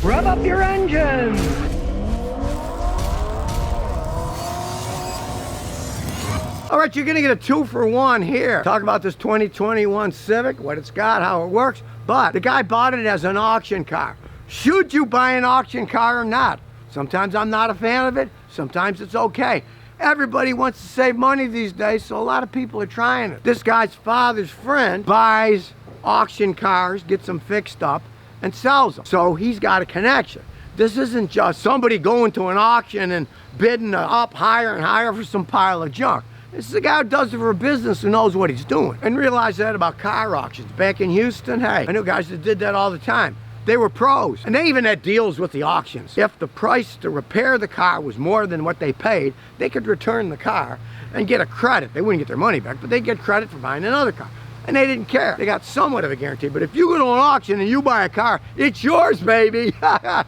Rev up your engines! All right, you're gonna get a 2-for-1 here. Talk about this 2021 Civic, what it's got, how it works, but the guy bought it as an auction car. Should you buy an auction car or not? Sometimes I'm not a fan of it, sometimes it's okay. Everybody wants to save money these days, so a lot of people are trying it. This guy's father's friend buys auction cars, gets them fixed up, and sells them. So he's got a connection. This isn't just somebody going to an auction and bidding up higher and higher for some pile of junk. This is a guy who does it for a business who knows what he's doing. And realize that about car auctions. Back in Houston, hey, I knew guys that did that all the time. They were pros, and they even had deals with the auctions. If the price to repair the car was more than what they paid, they could return the car and get a credit. They wouldn't get their money back, but they'd get credit for buying another car. And they didn't care. They got somewhat of a guarantee. But if you go to an auction and you buy a car, it's yours, baby.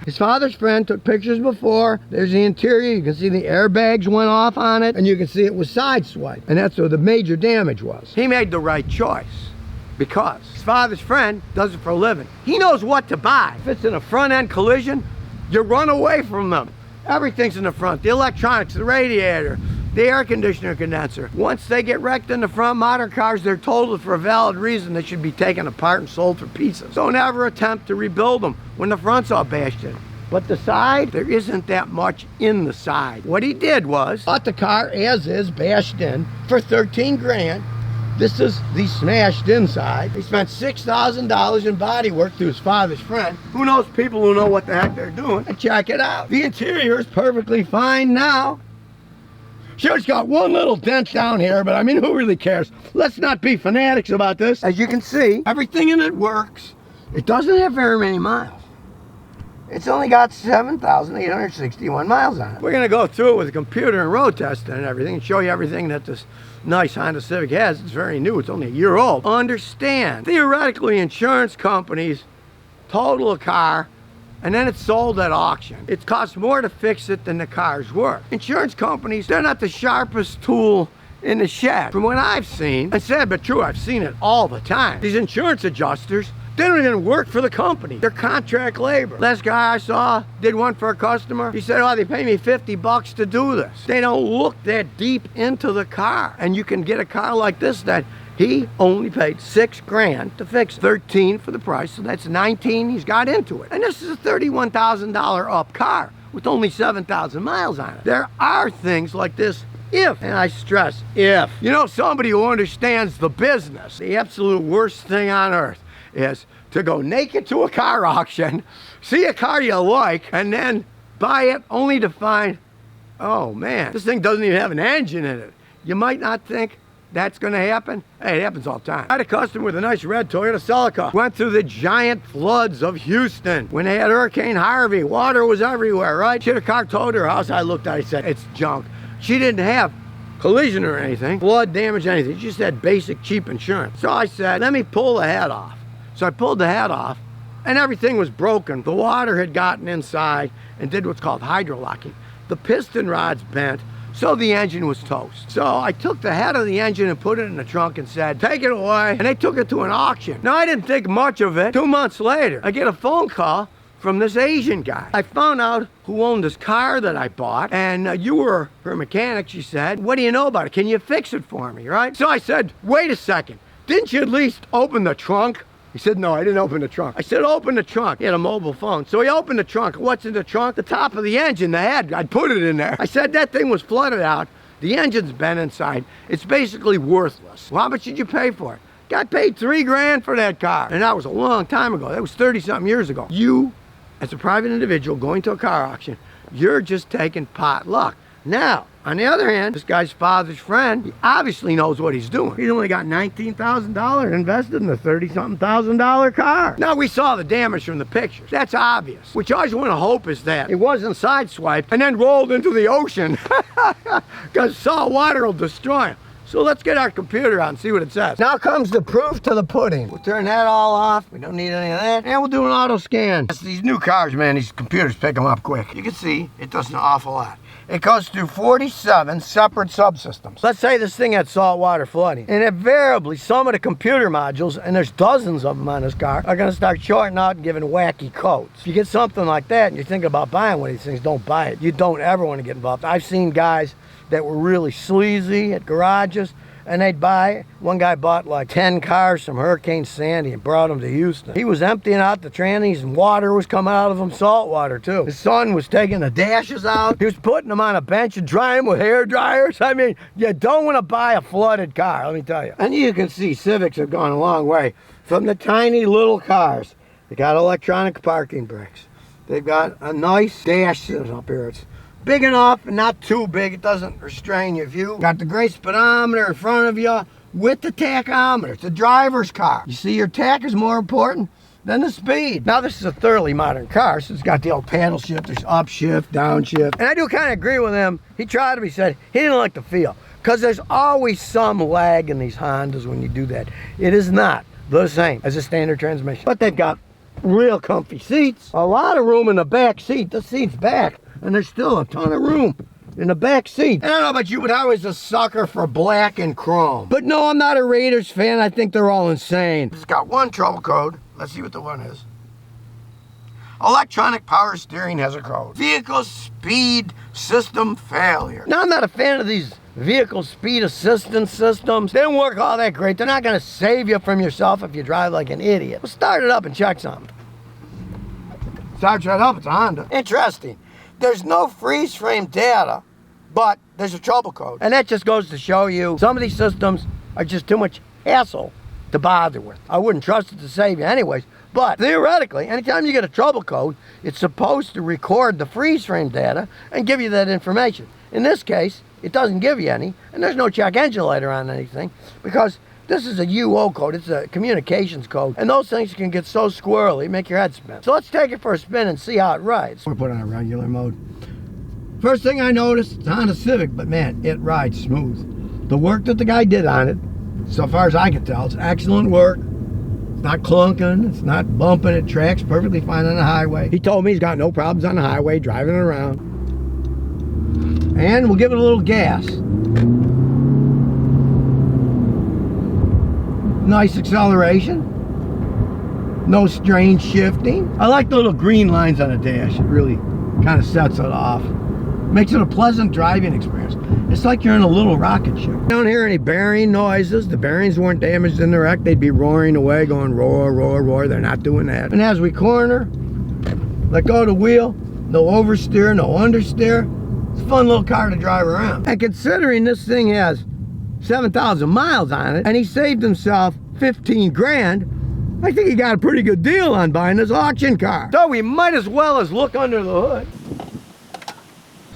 His father's friend took pictures before. There's the interior. You can see the airbags went off on it, and you can see it was sideswiped. And that's where the major damage was. He made the right choice, because his father's friend does it for a living. He knows what to buy. If it's in a front-end collision, you run away from them. Everything's in the front. The electronics, the radiator, the air conditioner condenser. Once they get wrecked in the front, modern cars, they're totaled for a valid reason. They should be taken apart and sold for pieces. Don't ever attempt to rebuild them when the front's all bashed in. But the side, there isn't that much in the side. What he did was, bought the car as is, bashed in, for 13 grand. This is the smashed inside. He spent $6,000 in body work through his father's friend. Who knows people who know what the heck they're doing? And check it out. The interior is perfectly fine now. Sure, it's got one little dent down here, but I mean, who really cares? Let's not be fanatics about this. As you can see, everything in it works. It doesn't have very many miles. It's only got 7,861 miles on it. We're gonna go through it with a computer and road testing and everything and show you everything that this nice Honda Civic has. It's very new, it's only a year old. Understand, theoretically, insurance companies total a car and then it's sold at auction. It costs more to fix it than the car's worth. Insurance companies, they're not the sharpest tool in the shed. From what I've seen, and sad but true, I've seen it all the time. These insurance adjusters, they don't even work for the company. They're contract labor. Last guy I saw did one for a customer. He said, oh, they pay me 50 bucks to do this. They don't look that deep into the car. And you can get a car like this that he only paid 6 grand to fix it. 13 for the price, so that's 19 he's got into it. And this is a $31,000 up car with only 7,000 miles on it. There are things like this if, and I stress if, you know somebody who understands the business. The absolute worst thing on earth is to go naked to a car auction, see a car you like, and then buy it only to find, oh man, this thing doesn't even have an engine in it. You might not think that's gonna happen. Hey, it happens all the time. I had a customer with a nice red Toyota Celica. Went through the giant floods of Houston. When they had Hurricane Harvey, water was everywhere, right? She had a car towed to her house. I looked at it, I said, it's junk. She didn't have collision or anything, flood damage, anything. She just had basic cheap insurance. So I said, let me pull the head off. So I pulled the head off and everything was broken. The water had gotten inside and did what's called hydrolocking. The piston rod's bent, so the engine was toast. So I took the head of the engine and put it in the trunk and said, take it away. And they took it to an auction. Now I didn't think much of it. 2 months later, I get a phone call from this Asian guy. I found out who owned this car that I bought, and you were her mechanic, she said. What do you know about it? Can you fix it for me, right? So I said, wait a second. Didn't you at least open the trunk? He said, no, I didn't open the trunk. I said, open the trunk. He had a mobile phone. So he opened the trunk. What's in the trunk? The top of the engine, the head. I'd put it in there. I said, that thing was flooded out. The engine's been inside. It's basically worthless. Well, how much did you pay for it? Got paid 3 grand for that car. And that was a long time ago. That was 30-something years ago. You, as a private individual going to a car auction, you're just taking pot luck. Now, on the other hand, this guy's father's friend, he obviously knows what he's doing. He's only got $19,000 invested in a $30-something thousand car. Now, we saw the damage from the pictures. That's obvious. What you always want to hope is that it wasn't sideswiped and then rolled into the ocean because salt water will destroy him. So let's get our computer on and see what it says. Now comes the proof to the pudding. We'll turn that all off. We don't need any of that. And we'll do an auto scan. These new cars, man, these computers pick them up quick. You can see it does an awful lot. It goes through 47 separate subsystems. Let's say this thing had saltwater flooding. And invariably, some of the computer modules, and there's dozens of them on this car, are gonna start shorting out and giving wacky codes. If you get something like that and you're thinking about buying one of these things, don't buy it. You don't ever want to get involved. I've seen guys that were really sleazy at garages, and they'd buy, one guy bought like 10 cars from Hurricane Sandy and brought them to Houston. He was emptying out the trannies and water was coming out of them, salt water too. His son was taking the dashes out. He was putting them on a bench and drying with hair dryers. I mean, you don't want to buy a flooded car, let me tell you. And you can see Civics have gone a long way from the tiny little cars. They got electronic parking brakes. They've got a nice dash system up here. It's big enough and not too big. It doesn't restrain your view. Got the gray speedometer in front of you with the tachometer. It's a driver's car. You see, your tach is more important than the speed. Now, this is a thoroughly modern car, so it's got the old paddle shift. There's upshift, downshift. And I do kind of agree with him. He tried to be said he didn't like the feel, because there's always some lag in these Hondas when you do that. It is not the same as a standard transmission. But they've got real comfy seats. A lot of room in the back seat. The seat's back. And there's still a ton of room in the back seat. And I don't know about you, but I was a sucker for black and chrome. But no, I'm not a Raiders fan. I think they're all insane. It's got one trouble code. Let's see what the one is. Electronic power steering has a code. Vehicle speed system failure. Now, I'm not a fan of these vehicle speed assistance systems. They don't work all that great. They're not going to save you from yourself if you drive like an idiot. Well, start it up and check something. Starts right up. It's a Honda. Interesting. There's no freeze frame data, but there's a trouble code. And that just goes to show you some of these systems are just too much hassle to bother with. I wouldn't trust it to save you anyways, but theoretically, anytime you get a trouble code, it's supposed to record the freeze frame data and give you that information. In this case, it doesn't give you any, and there's no check engine light on anything, because this is a UO code, it's a communications code, and those things can get so squirrely, make your head spin. So let's take it for a spin and see how it rides. We'll put it on regular mode. First thing I noticed, it's Honda Civic, but man, it rides smooth. The work that the guy did on it, so far as I can tell, it's excellent work. It's not clunking, it's not bumping, it tracks perfectly fine on the highway. He told me he's got no problems on the highway, driving it around. And we'll give it a little gas. Nice acceleration. No strange shifting. I like the little green lines on the dash. It really kind of sets it off. Makes it a pleasant driving experience. It's like you're in a little rocket ship. I don't hear any bearing noises. The bearings weren't damaged in the wreck. They'd be roaring away, going roar, roar, roar. They're not doing that. And as we corner, let go of the wheel. No oversteer, no understeer. It's a fun little car to drive around. And considering this thing has 7,000 miles on it, and he saved himself 15 grand, I think he got a pretty good deal on buying this auction car. So we might as well as look under the hood.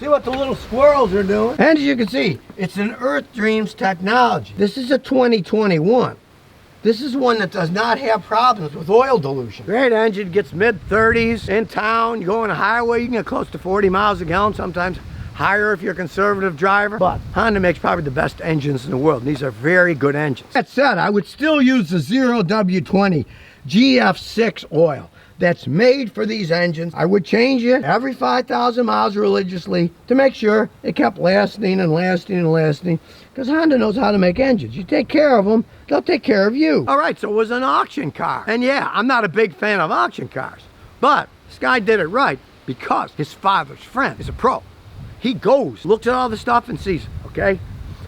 See what the little squirrels are doing. And as you can see, it's an Earth Dreams technology. This is a 2021. This is one that does not have problems with oil dilution. Great engine, gets mid-30s in town. You go on a highway, you can get close to 40 miles a gallon, sometimes higher if you're a conservative driver. But Honda makes probably the best engines in the world. And these are very good engines. That said, I would still use the 0W20 GF6 oil that's made for these engines. I would change it every 5,000 miles religiously to make sure it kept lasting and lasting and lasting, because Honda knows how to make engines. You take care of them, they'll take care of you. All right, so it was an auction car. And yeah, I'm not a big fan of auction cars, but this guy did it right because his father's friend is a pro. He goes, looks at all the stuff and sees, okay,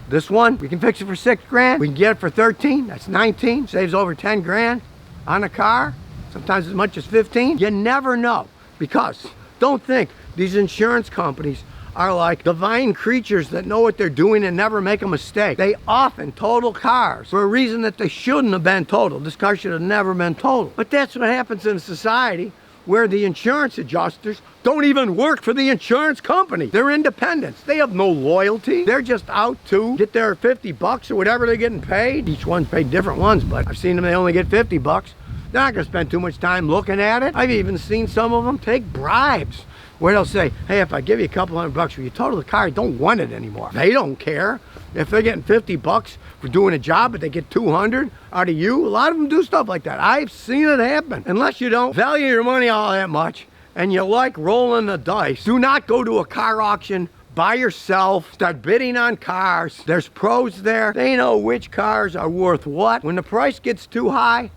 this one, we can fix it for 6 grand. We can get it for 13, that's 19, saves over 10 grand on a car. Sometimes as much as 15. You never know, because don't think these insurance companies are like divine creatures that know what they're doing and never make a mistake. They often total cars for a reason that they shouldn't have been totaled. This car should have never been totaled. But that's what happens in a society where the insurance adjusters don't even work for the insurance company. They're independents. They have no loyalty. They're just out to get their 50 bucks or whatever they're getting paid. Each one's paid different ones, but I've seen them, they only get 50 bucks. They're not gonna spend too much time looking at it. I've even seen some of them take bribes where they'll say, hey, if I give you a couple $100 bucks, will you total the car? I don't want it anymore. They don't care. If they're getting 50 bucks for doing a job, but they get 200 out of you, a lot of them do stuff like that. I've seen it happen. Unless you don't value your money all that much and you like rolling the dice, do not go to a car auction by yourself. Start bidding on cars. There's pros there. They know which cars are worth what. When the price gets too high,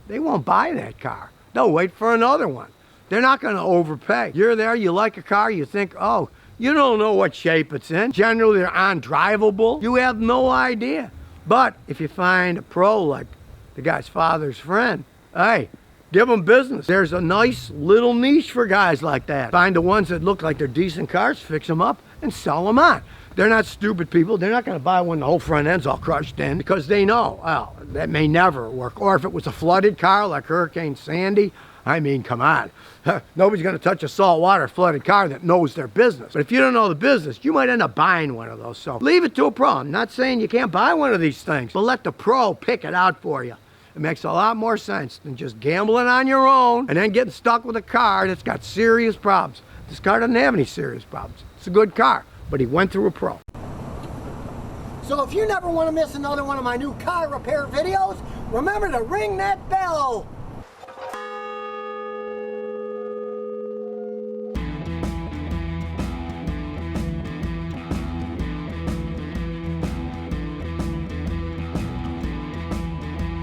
they won't buy that car. They'll wait for another one. They're not going to overpay. You're there, you like a car, you think, oh, you don't know what shape it's in. Generally, they're undrivable. You have no idea. But if you find a pro like the guy's father's friend, hey, give them business. There's a nice little niche for guys like that. Find the ones that look like they're decent cars, fix them up, and sell them on. They're not stupid people. They're not going to buy when the whole front end's all crushed in, because they know, well, that may never work. Or if it was a flooded car like Hurricane Sandy, I mean, come on. Nobody's going to touch a saltwater flooded car that knows their business. But if you don't know the business, you might end up buying one of those. So leave it to a pro. I'm not saying you can't buy one of these things, but let the pro pick it out for you. It makes a lot more sense than just gambling on your own and then getting stuck with a car that's got serious problems. This car doesn't have any serious problems. It's a good car, but he went through a pro. So if you never want to miss another one of my new car repair videos, remember to ring that bell.